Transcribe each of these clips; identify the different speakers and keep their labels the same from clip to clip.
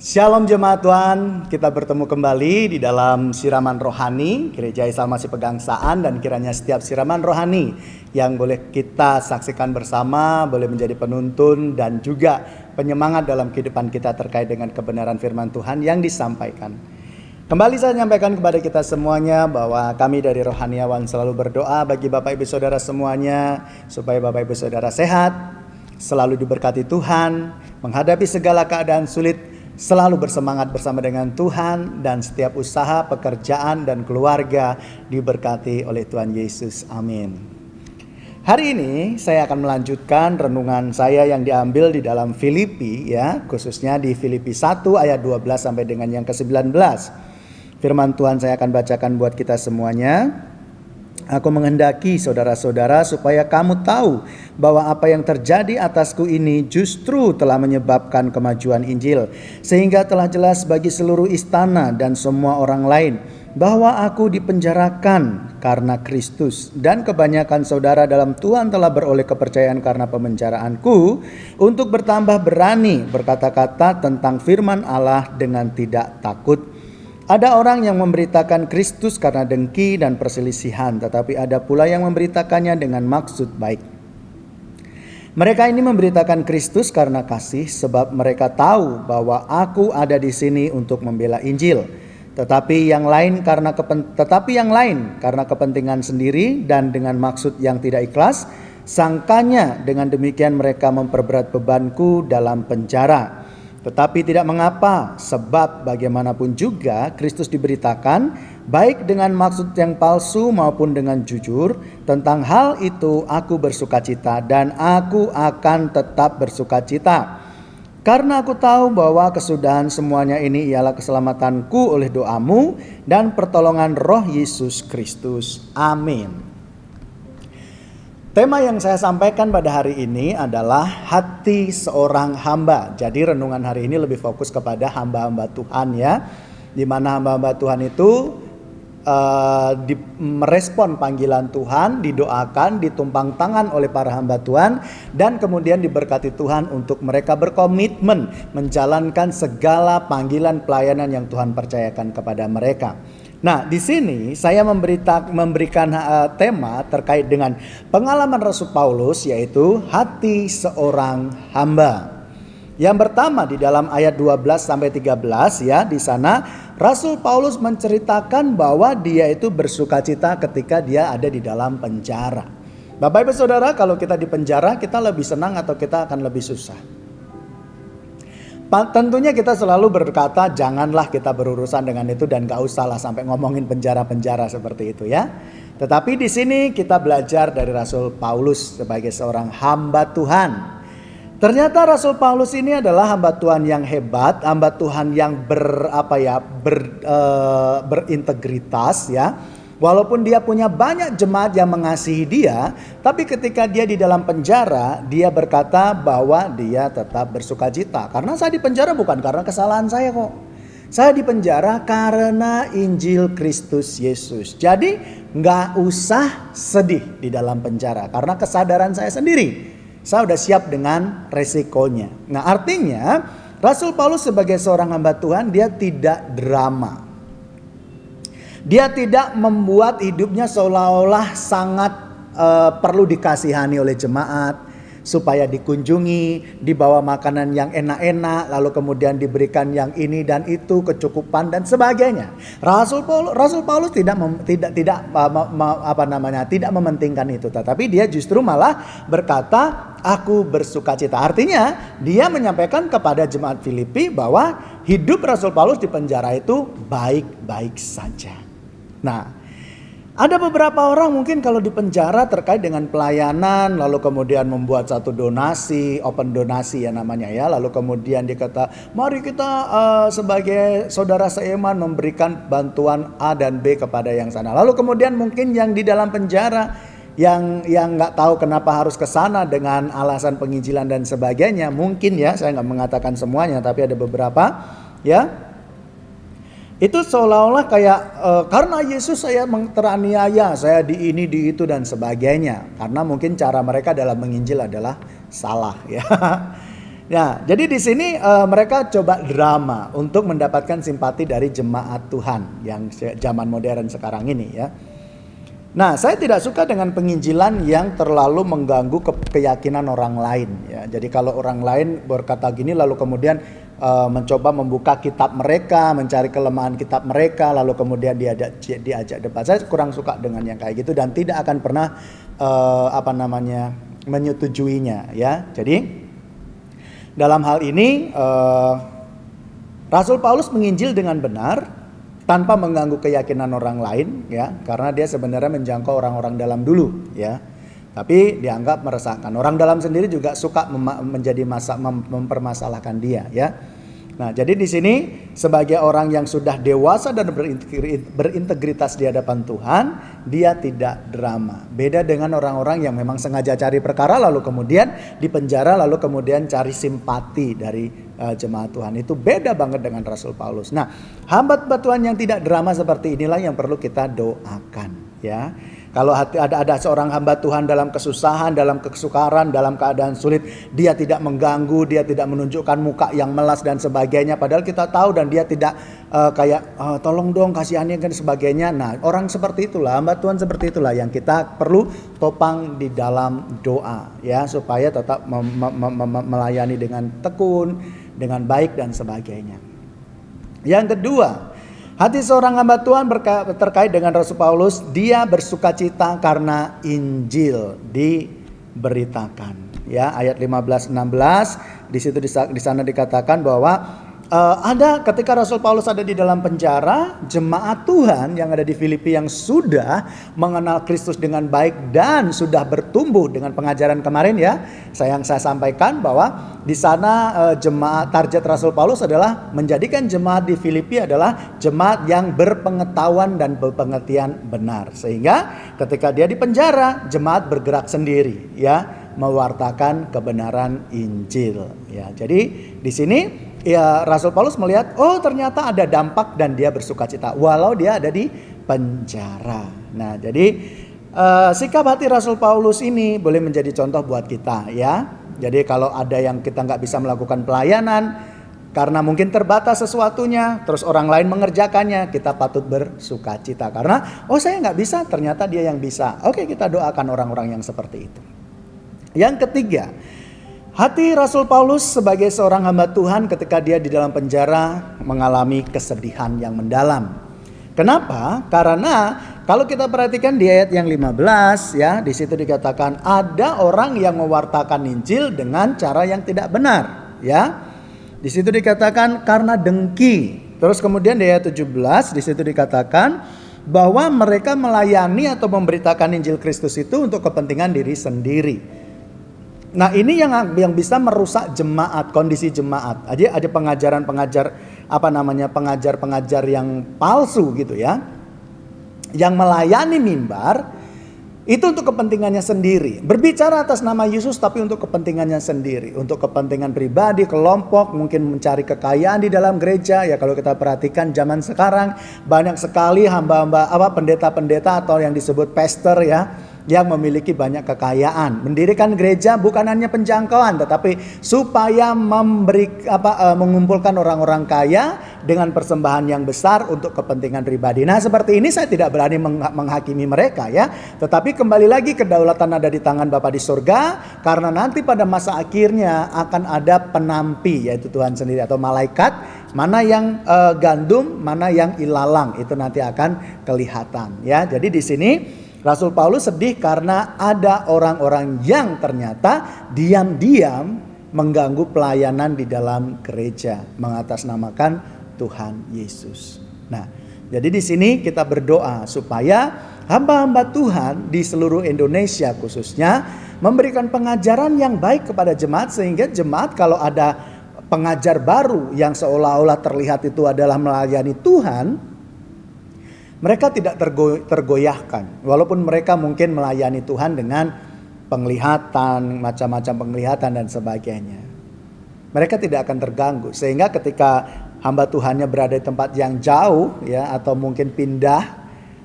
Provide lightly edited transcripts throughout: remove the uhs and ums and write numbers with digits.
Speaker 1: Shalom jemaat Tuhan, kita bertemu kembali di dalam siraman rohani Gereja Isa Masih Pegangsaan, dan kiranya setiap siraman rohani yang boleh kita saksikan bersama boleh menjadi penuntun dan juga penyemangat dalam kehidupan kita terkait dengan kebenaran firman Tuhan yang disampaikan. Kembali saya menyampaikan kepada kita semuanya bahwa kami dari Rohaniawan selalu berdoa bagi Bapak Ibu Saudara semuanya supaya Bapak Ibu Saudara sehat, selalu diberkati Tuhan, menghadapi segala keadaan sulit, selalu bersemangat bersama dengan Tuhan, dan setiap usaha, pekerjaan, dan keluarga diberkati oleh Tuhan Yesus. Amin. Hari ini saya akan melanjutkan renungan saya yang diambil di dalam Filipi, ya, khususnya di Filipi 1 ayat 12 sampai dengan yang ke-19. Firman Tuhan saya akan bacakan buat kita semuanya. Aku menghendaki saudara-saudara supaya kamu tahu bahwa apa yang terjadi atasku ini justru telah menyebabkan kemajuan Injil, sehingga telah jelas bagi seluruh istana dan semua orang lain bahwa aku dipenjarakan karena Kristus, dan kebanyakan saudara dalam Tuhan telah beroleh kepercayaan karena pemenjaraanku, untuk bertambah berani berkata-kata tentang firman Allah dengan tidak takut. Ada orang yang memberitakan Kristus karena dengki dan perselisihan, tetapi ada pula yang memberitakannya dengan maksud baik. Mereka ini memberitakan Kristus karena kasih, sebab mereka tahu bahwa aku ada di sini untuk membela Injil. Tetapi yang lain karena kepentingan sendiri dan dengan maksud yang tidak ikhlas, sangkanya dengan demikian mereka memperberat bebanku dalam penjara. Tetapi tidak mengapa, sebab bagaimanapun juga Kristus diberitakan, baik dengan maksud yang palsu maupun dengan jujur. Tentang hal itu aku bersukacita, dan aku akan tetap bersukacita. Karena aku tahu bahwa kesudahan semuanya ini ialah keselamatanku oleh doamu dan pertolongan Roh Yesus Kristus. Amin. Tema yang saya sampaikan pada hari ini adalah hati seorang hamba. Jadi renungan hari ini lebih fokus kepada hamba-hamba Tuhan, ya. Di mana hamba-hamba Tuhan itu merespon panggilan Tuhan, didoakan, ditumpang tangan oleh para hamba Tuhan, dan kemudian diberkati Tuhan untuk mereka berkomitmen menjalankan segala panggilan pelayanan yang Tuhan percayakan kepada mereka. Nah, di sini saya memberikan tema terkait dengan pengalaman Rasul Paulus, yaitu hati seorang hamba. Yang pertama di dalam ayat 12 sampai 13, ya, di sana Rasul Paulus menceritakan bahwa dia itu bersukacita ketika dia ada di dalam penjara. Bapak Ibu Saudara, kalau kita di penjara, kita lebih senang atau kita akan lebih susah? Tentunya kita selalu berkata janganlah kita berurusan dengan itu dan gak usahlah sampai ngomongin penjara-penjara seperti itu, ya. Tetapi di sini kita belajar dari Rasul Paulus sebagai seorang hamba Tuhan. Ternyata Rasul Paulus ini adalah hamba Tuhan yang hebat, hamba Tuhan yang berintegritas, ya. Walaupun dia punya banyak jemaat yang mengasihi dia, tapi ketika dia di dalam penjara, dia berkata bahwa dia tetap bersukacita. Karena saya di penjara bukan karena kesalahan saya kok. Saya di penjara karena Injil Kristus Yesus. Jadi gak usah sedih di dalam penjara, karena kesadaran saya sendiri. Saya udah siap dengan resikonya. Nah, artinya Rasul Paulus sebagai seorang hamba Tuhan, dia tidak drama. Dia tidak membuat hidupnya seolah-olah sangat perlu dikasihani oleh jemaat, supaya dikunjungi, dibawa makanan yang enak-enak, lalu kemudian diberikan yang ini dan itu, kecukupan dan sebagainya. Rasul Paulus tidak mementingkan itu, tetapi dia justru malah berkata, aku bersukacita. Artinya dia menyampaikan kepada jemaat Filipi bahwa hidup Rasul Paulus di penjara itu baik-baik saja. Nah, ada beberapa orang mungkin kalau di penjara terkait dengan pelayanan, lalu kemudian membuat satu donasi, open donasi ya namanya, ya. Lalu kemudian dia kata, mari kita sebagai saudara seiman memberikan bantuan A dan B kepada yang sana. Lalu kemudian mungkin yang di dalam penjara yang nggak tahu kenapa harus ke sana dengan alasan penginjilan dan sebagainya. Mungkin, ya, saya nggak mengatakan semuanya, tapi ada beberapa, ya. Itu seolah-olah kayak karena Yesus saya teraniaya, saya di ini, di itu dan sebagainya. Karena mungkin cara mereka dalam menginjil adalah salah, ya. Nah, jadi di sini mereka coba drama untuk mendapatkan simpati dari jemaat Tuhan yang zaman modern sekarang ini ya. Nah, saya tidak suka dengan penginjilan yang terlalu mengganggu keyakinan orang lain ya. Jadi kalau orang lain berkata gini lalu kemudian mencoba membuka kitab mereka, mencari kelemahan kitab mereka, lalu kemudian diajak debat. Saya kurang suka dengan yang kayak gitu dan tidak akan pernah menyetujuinya ya. Jadi dalam hal ini Rasul Paulus menginjil dengan benar tanpa mengganggu keyakinan orang lain ya, karena dia sebenarnya menjangkau orang-orang dalam dulu ya. Tapi dianggap meresahkan. Orang dalam sendiri juga suka mempermasalahkan dia ya. Nah, jadi di sini sebagai orang yang sudah dewasa dan berintegritas di hadapan Tuhan, dia tidak drama. Beda dengan orang-orang yang memang sengaja cari perkara lalu kemudian dipenjara lalu kemudian cari simpati dari jemaat Tuhan. Itu beda banget dengan Rasul Paulus. Nah, hamba Tuhan yang tidak drama seperti inilah yang perlu kita doakan ya. Kalau ada seorang hamba Tuhan dalam kesusahan, dalam kesukaran, dalam keadaan sulit, dia tidak mengganggu, dia tidak menunjukkan muka yang melas dan sebagainya. Padahal kita tahu dan dia tidak tolong dong kasihani dan sebagainya. Nah, orang seperti itulah, hamba Tuhan seperti itulah yang kita perlu topang di dalam doa ya, supaya tetap melayani dengan tekun, dengan baik dan sebagainya. Yang kedua, hati seorang hamba Tuhan terkait dengan Rasul Paulus, dia bersukacita karena Injil diberitakan. Ya, ayat 15-16 di sana dikatakan bahwa ada ketika Rasul Paulus ada di dalam penjara, jemaat Tuhan yang ada di Filipi yang sudah mengenal Kristus dengan baik dan sudah bertumbuh dengan pengajaran kemarin ya, saya sampaikan bahwa di sana jemaat target Rasul Paulus adalah menjadikan jemaat di Filipi adalah jemaat yang berpengetahuan dan berpengertian benar, sehingga ketika dia di penjara jemaat bergerak sendiri ya, mewartakan kebenaran Injil ya. Jadi di sini ya Rasul Paulus melihat ternyata ada dampak dan dia bersukacita walau dia ada di penjara. Nah, jadi sikap hati Rasul Paulus ini boleh menjadi contoh buat kita ya. Jadi kalau ada yang kita nggak bisa melakukan pelayanan karena mungkin terbatas sesuatunya, terus orang lain mengerjakannya, kita patut bersukacita karena saya nggak bisa, ternyata dia yang bisa. Oke, kita doakan orang-orang yang seperti itu. Yang ketiga, hati Rasul Paulus sebagai seorang hamba Tuhan ketika dia di dalam penjara mengalami kesedihan yang mendalam. Kenapa? Karena kalau kita perhatikan di ayat yang 15 ya, di situ dikatakan ada orang yang mewartakan Injil dengan cara yang tidak benar ya. Di situ dikatakan karena dengki. Terus kemudian di ayat 17 di situ dikatakan bahwa mereka melayani atau memberitakan Injil Kristus itu untuk kepentingan diri sendiri. Nah, ini yang bisa merusak jemaat, kondisi jemaat. Ada pengajar yang palsu gitu ya. Yang melayani mimbar itu untuk kepentingannya sendiri. Berbicara atas nama Yesus tapi untuk kepentingannya sendiri, untuk kepentingan pribadi, kelompok, mungkin mencari kekayaan di dalam gereja. Ya kalau kita perhatikan zaman sekarang banyak sekali pendeta-pendeta atau yang disebut pastor ya, yang memiliki banyak kekayaan, mendirikan gereja bukan hanya penjangkauan tetapi supaya mengumpulkan orang-orang kaya dengan persembahan yang besar untuk kepentingan pribadi. Nah, seperti ini saya tidak berani menghakimi mereka ya, tetapi kembali lagi kedaulatan ada di tangan Bapa di surga, karena nanti pada masa akhirnya akan ada penampi, yaitu Tuhan sendiri atau malaikat, mana yang gandum, mana yang ilalang, itu nanti akan kelihatan ya. Jadi di sini Rasul Paulus sedih karena ada orang-orang yang ternyata diam-diam mengganggu pelayanan di dalam gereja, mengatasnamakan Tuhan Yesus. Nah, jadi di sini kita berdoa supaya hamba-hamba Tuhan di seluruh Indonesia khususnya memberikan pengajaran yang baik kepada jemaat, sehingga jemaat kalau ada pengajar baru yang seolah-olah terlihat itu adalah melayani Tuhan, mereka tidak tergoyahkan. Walaupun mereka mungkin melayani Tuhan dengan penglihatan, macam-macam penglihatan dan sebagainya, mereka tidak akan terganggu. Sehingga ketika hamba Tuhannya berada di tempat yang jauh ya, atau mungkin pindah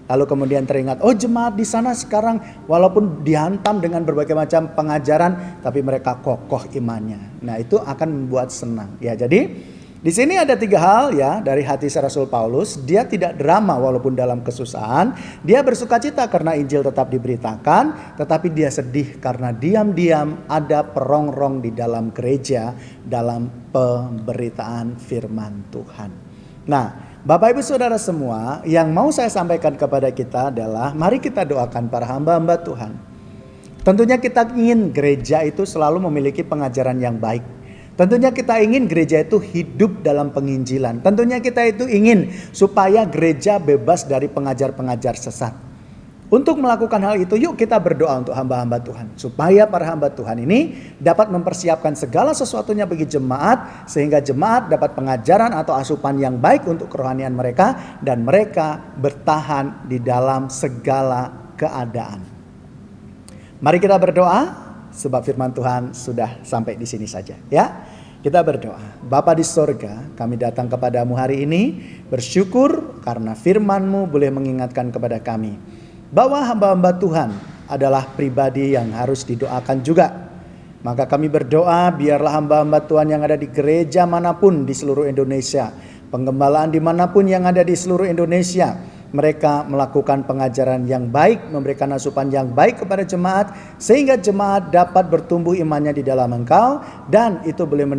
Speaker 1: Lalu kemudian teringat, oh jemaat di sana sekarang walaupun dihantam dengan berbagai macam pengajaran, tapi mereka kokoh imannya. Nah itu akan membuat senang. Ya jadi di sini ada 3 hal ya dari hati Rasul Paulus. Dia tidak drama walaupun dalam kesusahan. Dia bersukacita karena Injil tetap diberitakan. Tetapi dia sedih karena diam-diam ada perongrong di dalam gereja dalam pemberitaan firman Tuhan. Nah, Bapak Ibu Saudara semua, yang mau saya sampaikan kepada kita adalah mari kita doakan para hamba-hamba Tuhan. Tentunya kita ingin gereja itu selalu memiliki pengajaran yang baik. Tentunya kita ingin gereja itu hidup dalam penginjilan. Tentunya kita itu ingin supaya gereja bebas dari pengajar-pengajar sesat. Untuk melakukan hal itu, yuk kita berdoa untuk hamba-hamba Tuhan. Supaya para hamba Tuhan ini dapat mempersiapkan segala sesuatunya bagi jemaat. Sehingga jemaat dapat pengajaran atau asupan yang baik untuk kerohanian mereka. Dan mereka bertahan di dalam segala keadaan. Mari kita berdoa. Sebab firman Tuhan sudah sampai di sini saja ya. Kita berdoa. Bapa di sorga, kami datang kepadamu hari ini. Bersyukur karena firman-Mu boleh mengingatkan kepada kami bahwa hamba-hamba Tuhan adalah pribadi yang harus didoakan juga. Maka kami berdoa biarlah hamba-hamba Tuhan yang ada di gereja manapun di seluruh Indonesia, penggembalaan dimanapun yang ada di seluruh Indonesia, mereka melakukan pengajaran yang baik, memberikan asupan yang baik kepada jemaat, sehingga jemaat dapat bertumbuh imannya di dalam Engkau, dan itu boleh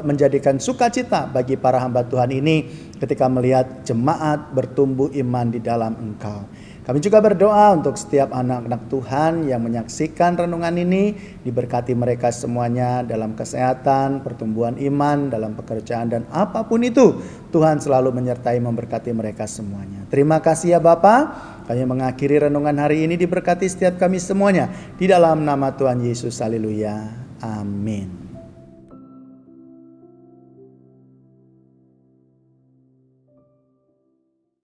Speaker 1: menjadikan sukacita bagi para hamba Tuhan ini ketika melihat jemaat bertumbuh iman di dalam Engkau. Kami juga berdoa untuk setiap anak-anak Tuhan yang menyaksikan renungan ini. Diberkati mereka semuanya dalam kesehatan, pertumbuhan iman, dalam pekerjaan dan apapun itu. Tuhan selalu menyertai memberkati mereka semuanya. Terima kasih ya Bapa. Kami mengakhiri renungan hari ini, diberkati setiap kami semuanya. Di dalam nama Tuhan Yesus, haleluya. Amin.